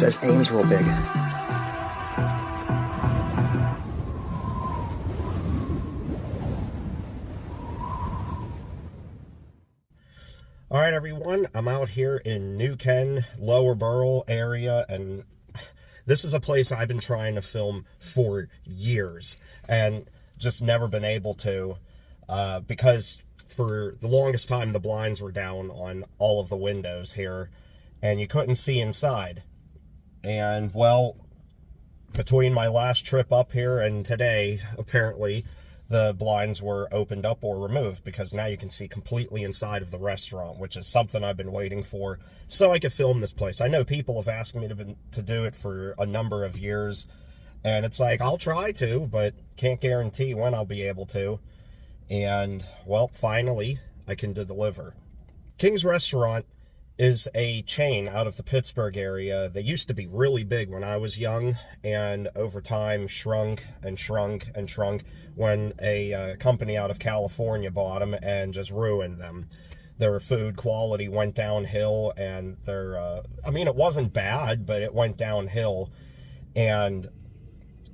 says Ames real big. All right, everyone, I'm out here in New Ken, Lower Borough area, and this is a place I've been trying to film for years and just never been able to because for the longest time the blinds were down on all of the windows here and you couldn't see inside. And, well, between my last trip up here and today, apparently, the blinds were opened up or removed because now you can see completely inside of the restaurant, which is something I've been waiting for so I could film this place. I know people have asked me to do it for a number of years, and it's like, I'll try to, but can't guarantee when I'll be able to. And, well, finally, I can deliver. King's Restaurant is a chain out of the Pittsburgh area. They used to be really big when I was young, and over time shrunk and shrunk and shrunk when a company out of California bought them and just ruined them. Their food quality went downhill, and I mean, it wasn't bad, but it went downhill, and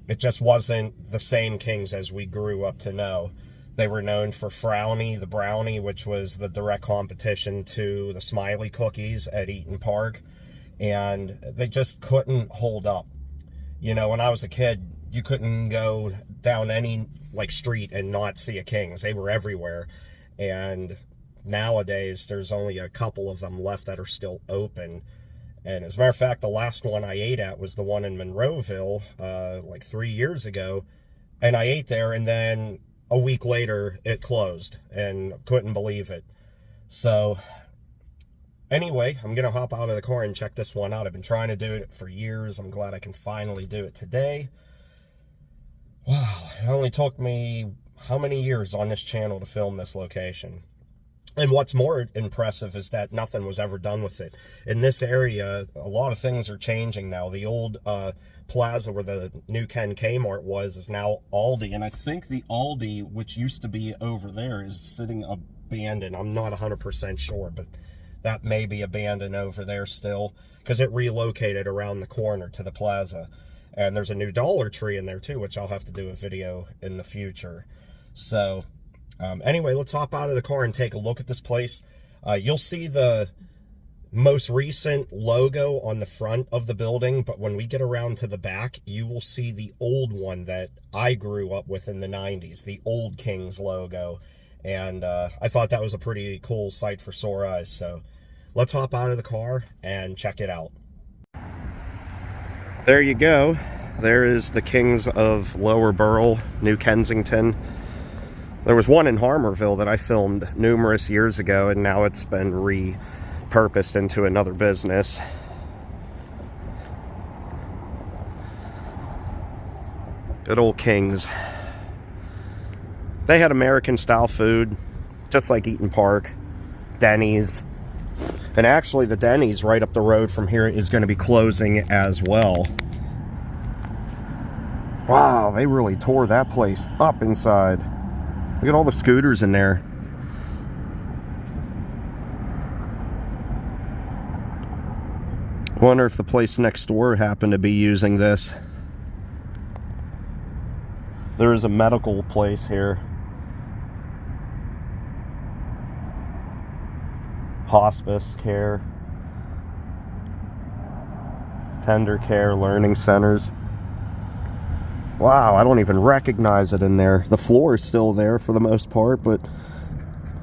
it just wasn't the same King's as we grew up to know. They were known for Frowny, the brownie, which was the direct competition to the Smiley cookies at Eaton Park. And they just couldn't hold up. You know, when I was a kid, you couldn't go down any, street and not see a King's. They were everywhere. And nowadays, there's only a couple of them left that are still open. And as a matter of fact, the last one I ate at was the one in Monroeville, 3 years ago. And I ate there, and then a week later, it closed, and couldn't believe it. So, anyway, I'm going to hop out of the car and check this one out. I've been trying to do it for years. I'm glad I can finally do it today. Wow, it only took me how many years on this channel to film this location? And what's more impressive is that nothing was ever done with it. In this area, a lot of things are changing now. The old plaza where the New Ken Kmart was is now Aldi. And I think the Aldi, which used to be over there, is sitting abandoned. I'm not 100% sure, but that may be abandoned over there still because it relocated around the corner to the plaza. And there's a new Dollar Tree in there too, which I'll have to do a video in the future. So anyway, let's hop out of the car and take a look at this place. You'll see the most recent logo on the front of the building, but when we get around to the back, you will see the old one that I grew up with in the 90s, the old King's logo. And I thought that was a pretty cool sight for sore eyes. So let's hop out of the car and check it out. There you go. There is the King's of Lower Borough, New Kensington. There was one in Harmerville that I filmed numerous years ago, and now it's been repurposed into another business. Good old King's. They had American-style food, just like Eaton Park, Denny's. And actually, the Denny's right up the road from here is going to be closing as well. Wow, they really tore that place up inside. Look at all the scooters in there. Wonder if the place next door happened to be using this. There is a medical place here. Hospice care. Tender care, learning centers. Wow, I don't even recognize it in there. The floor is still there for the most part, but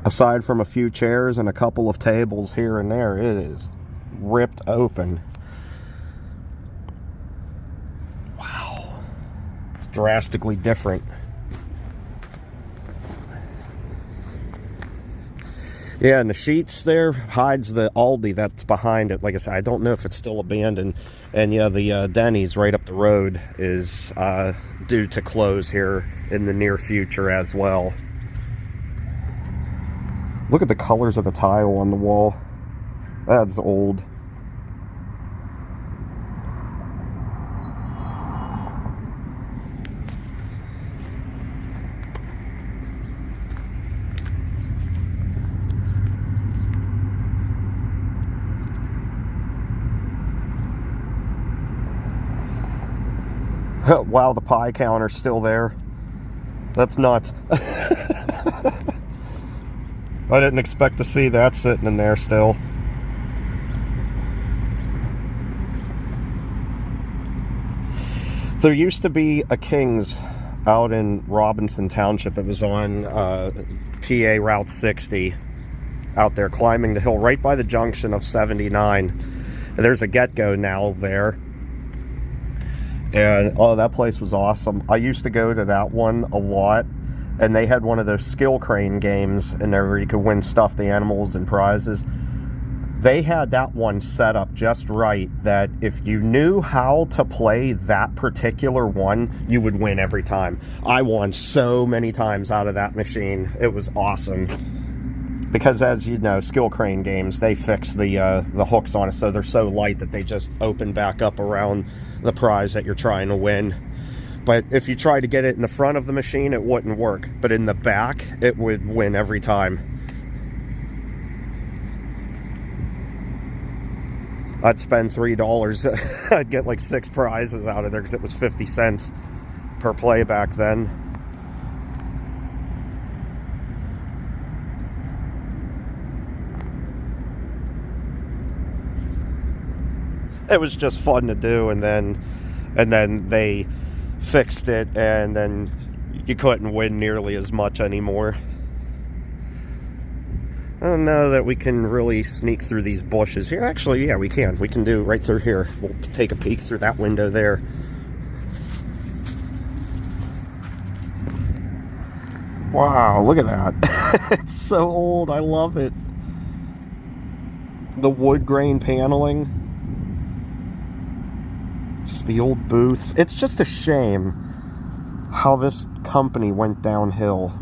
aside from a few chairs and a couple of tables here and there, it is ripped open. Wow. It's drastically different. Yeah, and the sheets there hides the Aldi that's behind it. Like I said, I don't know if it's still abandoned. And yeah, the Denny's right up the road is due to close here in the near future as well. Look at the colors of the tile on the wall. That's old. Wow, the pie counter's still there. That's nuts. I didn't expect to see that sitting in there still. There used to be a King's out in Robinson Township. It was on PA Route 60, out there climbing the hill right by the junction of 79. There's a Get-Go now there. And oh, that place was awesome. I used to go to that one a lot, and they had one of those skill crane games in there where you could win stuffed animals and prizes. They had that one set up just right that if you knew how to play that particular one, you would win every time. I won so many times out of that machine. It was awesome. Because as you know, skill crane games, they fix the hooks on it so they're so light that they just open back up around the prize that you're trying to win. But if you try to get it in the front of the machine, it wouldn't work. But in the back, it would win every time. I'd spend $3. I'd get like 6 prizes out of there because it was 50 cents per play back then. It was just fun to do, and then they fixed it, and then you couldn't win nearly as much anymore. I don't know that we can really sneak through these bushes here. Actually, yeah, we can. We can do right through here. We'll take a peek through that window there. Wow, look at that. It's so old. I love it. The wood grain paneling. Just the old booths. It's just a shame how this company went downhill.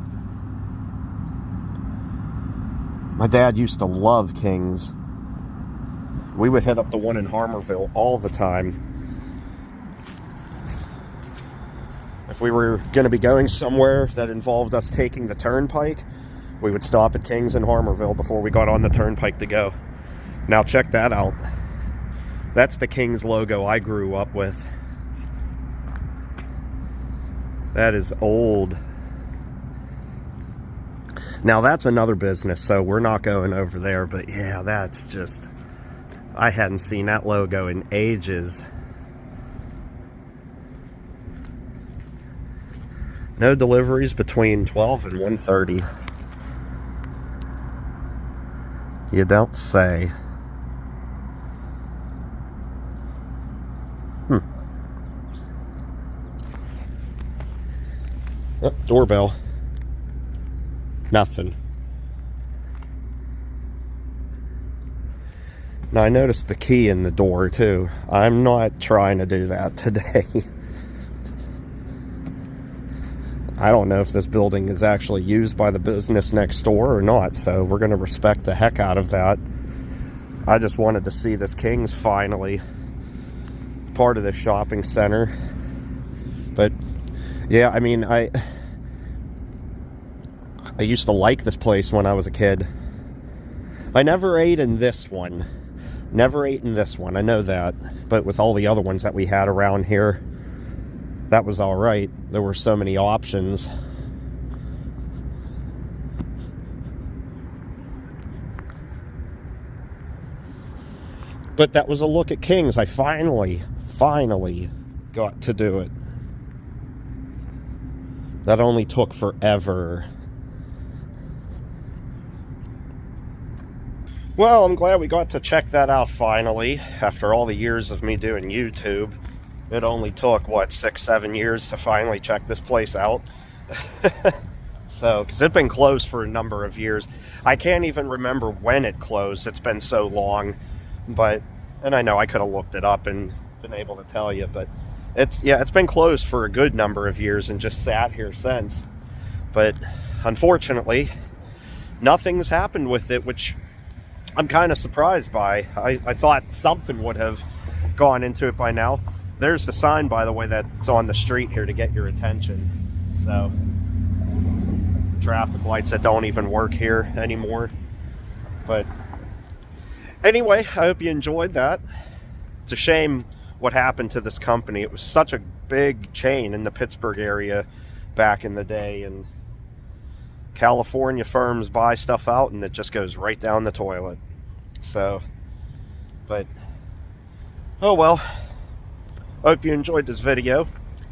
My dad used to love King's. We would hit up the one in Harmerville all the time. If we were going to be going somewhere that involved us taking the turnpike, we would stop at King's in Harmerville before we got on the turnpike to go. Now check that out. That's the King's logo I grew up with. That is old. Now that's another business, so we're not going over there, but yeah, that's just, I hadn't seen that logo in ages. No deliveries between 12 and 1:30. You don't say. Oh, doorbell. Nothing. Now I noticed the key in the door too. I'm not trying to do that today. I don't know if this building is actually used by the business next door or not, so we're going to respect the heck out of that. I just wanted to see this King's finally part of this shopping center. But yeah, I mean, I used to like this place when I was a kid. I never ate in this one. Never ate in this one, I know that. But with all the other ones that we had around here, that was all right. There were so many options. But that was a look at King's. I finally got to do it. That only took forever. Well, I'm glad we got to check that out finally. After all the years of me doing YouTube, it only took, what, 6-7 years to finally check this place out. So, because it's been closed for a number of years. I can't even remember when it closed. It's been so long. But, and I know I could have looked it up and been able to tell you, but it's been closed for a good number of years and just sat here since. But unfortunately, nothing's happened with it, which I'm kind of surprised by. I thought something would have gone into it by now. There's the sign, by the way, that's on the street here to get your attention. So, traffic lights that don't even work here anymore. But anyway, I hope you enjoyed that. It's a shame what happened to this company. It was such a big chain in the Pittsburgh area back in the day, and California firms buy stuff out and it just goes right down the toilet. So, but, oh well. Hope you enjoyed this video.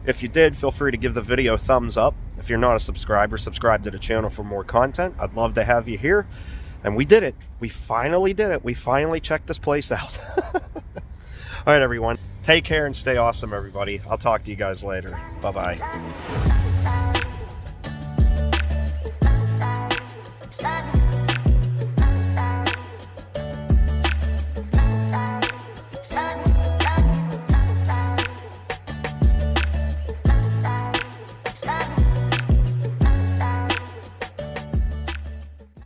If you did, feel free to give the video a thumbs up. If you're not a subscriber, subscribe to the channel for more content. I'd love to have you here. And we did it. We finally did it. We finally checked this place out. All right, everyone. Take care and stay awesome, everybody. I'll talk to you guys later. Bye-bye.